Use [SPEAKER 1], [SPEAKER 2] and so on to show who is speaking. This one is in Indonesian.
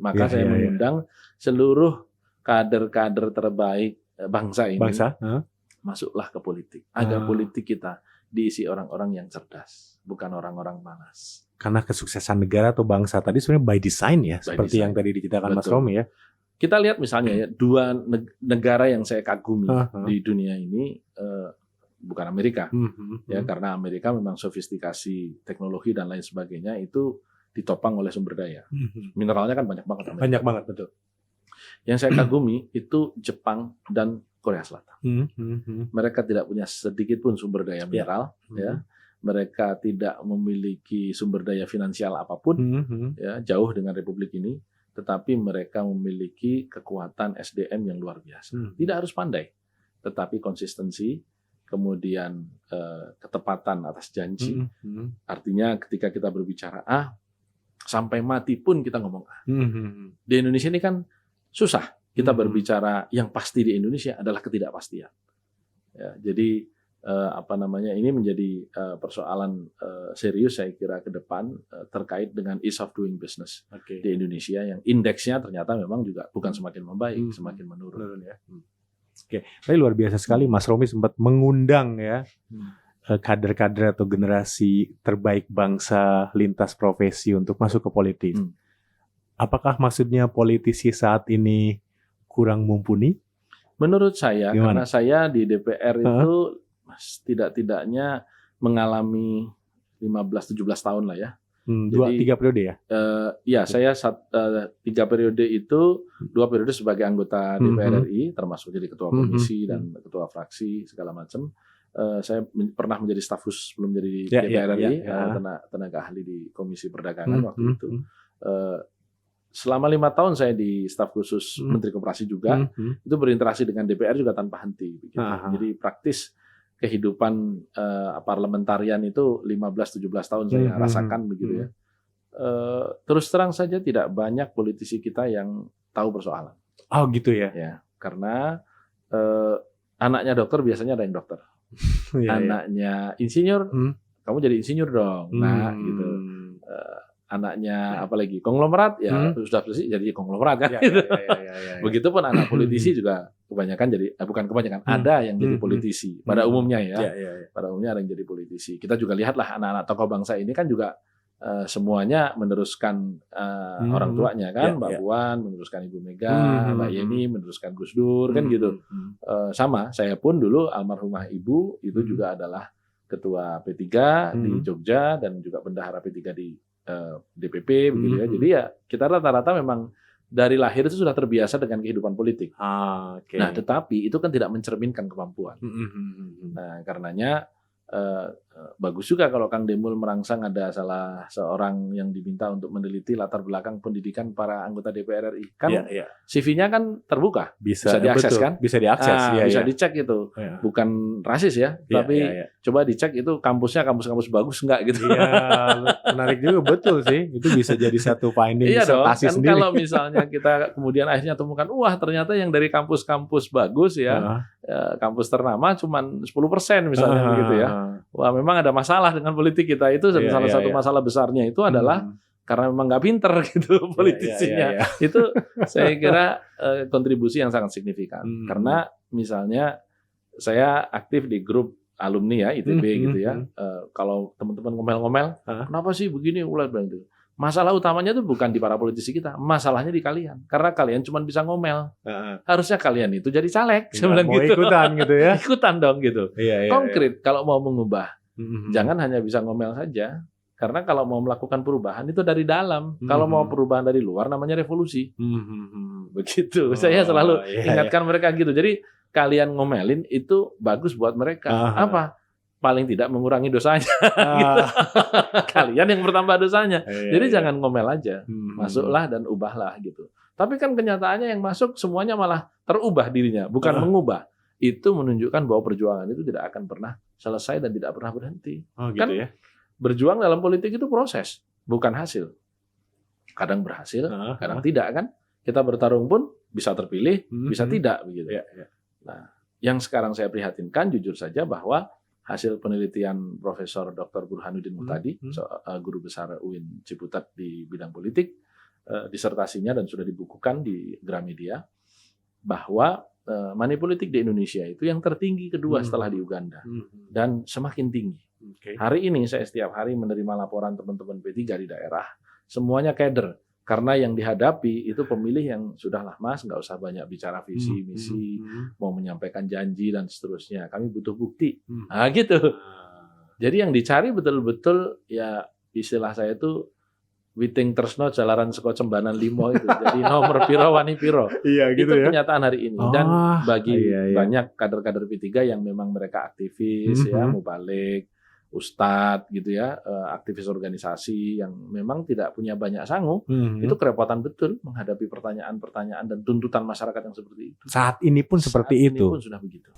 [SPEAKER 1] Maka saya mengundang seluruh kader-kader terbaik bangsa ini masuklah ke politik. Agar politik kita diisi orang-orang yang cerdas, bukan orang-orang malas.
[SPEAKER 2] Karena kesuksesan negara atau bangsa tadi sebenarnya by design ya, seperti yang tadi diceritakan Mas Romi ya.
[SPEAKER 1] Kita lihat misalnya ya, dua negara yang saya kagumi di dunia ini, bukan Amerika, ya, karena Amerika memang sofistikasi teknologi dan lain sebagainya itu ditopang oleh sumber daya. Mineralnya kan banyak banget.
[SPEAKER 2] Banyak banget, betul.
[SPEAKER 1] Yang saya kagumi itu Jepang dan Korea Selatan. Mereka tidak punya sedikit pun sumber daya mineral, ya. Mereka tidak memiliki sumber daya finansial apapun, ya, jauh dengan Republik ini. Tetapi mereka memiliki kekuatan SDM yang luar biasa. Tidak harus pandai, tetapi konsistensi, kemudian ketepatan atas janji. Artinya ketika kita berbicara A, sampai mati pun kita ngomong A. Di Indonesia ini kan susah kita berbicara yang pasti di Indonesia adalah ketidakpastian. Ya, jadi ini menjadi persoalan serius saya kira ke depan terkait dengan ease of doing business di Indonesia yang indeksnya ternyata memang juga bukan semakin membaik, semakin menurun.
[SPEAKER 2] Ya. Oke, tapi luar biasa sekali Mas Romi sempat mengundang ya kader-kader atau generasi terbaik bangsa lintas profesi untuk masuk ke politik. Apakah maksudnya politisi saat ini kurang mumpuni?
[SPEAKER 1] Menurut saya, karena saya di DPR itu tidak-tidaknya mengalami 15-17 tahun lah ya.
[SPEAKER 2] Jadi 3 periode ya?
[SPEAKER 1] Ya, saya 3 periode itu, 2 periode sebagai anggota DPR RI, termasuk jadi ketua komisi dan ketua fraksi segala macam. Saya pernah menjadi staf khusus sebelum menjadi DPR RI, tenaga ahli di Komisi Perdagangan waktu itu. Selama 5 tahun saya di staf khusus Menteri Koperasi juga, itu berinteraksi dengan DPR juga tanpa henti. Begitu. Jadi praktis kehidupan parlementarian itu 15-17 tahun saya rasakan begitu ya. Terus terang saja tidak banyak politisi kita yang tahu persoalan.
[SPEAKER 2] Oh gitu ya?
[SPEAKER 1] Ya, karena anaknya dokter biasanya ada yang dokter. Anaknya insinyur, kamu jadi insinyur dong. Nah, gitu. Anaknya apalagi konglomerat ya sudah selesai jadi konglomerat kan. Begitupun anak politisi juga kebanyakan jadi bukan kebanyakan ada yang jadi politisi pada umumnya ya. Pada umumnya ada yang jadi politisi. Kita juga lihatlah anak-anak tokoh bangsa ini kan juga semuanya meneruskan orang tuanya kan, Mbak Puan meneruskan Ibu Mega, Mbak Yeni meneruskan Gus Dur kan gitu. Sama, saya pun dulu almarhumah Ibu itu juga adalah ketua P3 di Jogja dan juga bendahara P3 di DPP begitu ya. Jadi ya kita rata-rata memang dari lahir itu sudah terbiasa dengan kehidupan politik. Nah, tetapi itu kan tidak mencerminkan kemampuan. Nah, karenanya bagus juga kalau Kang Demul merangsang ada salah seorang yang diminta untuk meneliti latar belakang pendidikan para anggota DPR RI. Kan CV-nya kan terbuka, bisa diakses kan?
[SPEAKER 2] Bisa diakses,
[SPEAKER 1] bisa dicek itu. Bukan rasis ya, tapi coba dicek itu kampusnya kampus-kampus bagus nggak gitu.
[SPEAKER 2] Menarik juga, betul sih. Itu bisa jadi satu finding disertasi sendiri.
[SPEAKER 1] Kalau misalnya kita kemudian akhirnya temukan, wah ternyata yang dari kampus-kampus bagus ya, kampus ternama cuma 10% misalnya begitu ya. Wah memang ada masalah dengan politik kita itu. Salah satu masalah besarnya itu adalah karena memang nggak pinter gitu politisinya. Itu saya kira kontribusi yang sangat signifikan. Karena misalnya saya aktif di grup alumni ya ITB gitu ya. Kalau teman-teman ngomel-ngomel, kenapa sih begini? Ulah bilang gitu. Masalah utamanya itu bukan di para politisi kita, masalahnya di kalian. Karena kalian cuma bisa ngomel. Harusnya kalian itu jadi caleg.
[SPEAKER 2] Mau gitu. Ikutan gitu ya.
[SPEAKER 1] Ikutan dong gitu. Konkret kalau mau mengubah. Jangan hanya bisa ngomel saja. Karena kalau mau melakukan perubahan itu dari dalam. Kalau mau perubahan dari luar namanya revolusi. Begitu. Saya selalu ingatkan mereka gitu. Jadi kalian ngomelin itu bagus buat mereka. Apa? Paling tidak mengurangi dosanya. Gitu. Kalian yang bertambah dosanya. Jadi jangan ngomel aja. Masuklah dan ubahlah gitu. Tapi kan kenyataannya yang masuk semuanya malah terubah dirinya, bukan mengubah. Itu menunjukkan bahwa perjuangan itu tidak akan pernah selesai dan tidak pernah berhenti.
[SPEAKER 2] Gitu
[SPEAKER 1] kan
[SPEAKER 2] ya?
[SPEAKER 1] Berjuang dalam politik itu proses, bukan hasil. Kadang berhasil, kadang tidak kan. Kita bertarung pun bisa terpilih, bisa tidak begitu. Nah, yang sekarang saya prihatinkan jujur saja bahwa hasil penelitian Profesor Dr. Burhanuddin Muhtadi, guru besar UIN Ciputat di bidang politik, disertasinya dan sudah dibukukan di Gramedia bahwa money politik di Indonesia itu yang tertinggi kedua setelah di Uganda dan semakin tinggi. Hari ini saya setiap hari menerima laporan teman-teman P3 di daerah, semuanya kader karena yang dihadapi itu pemilih yang sudahlah Mas, nggak usah banyak bicara visi misi, mau menyampaikan janji dan seterusnya. Kami butuh bukti, nah gitu. Jadi yang dicari betul-betul ya istilah saya itu Witing Tresno Jalaran Seko Cembanan Limo itu. Jadi nomor piro wani piro.
[SPEAKER 2] Iya gitu
[SPEAKER 1] itu
[SPEAKER 2] ya.
[SPEAKER 1] kenyataan hari ini. Dan bagi banyak kader-kader P3 yang memang mereka aktivis ya, mubalik, ustadz gitu ya, aktivis organisasi yang memang tidak punya banyak sangu, itu kerepotan betul menghadapi pertanyaan-pertanyaan dan tuntutan masyarakat yang seperti itu.
[SPEAKER 2] Saat ini pun seperti itu.
[SPEAKER 1] Saat ini pun sudah begitu.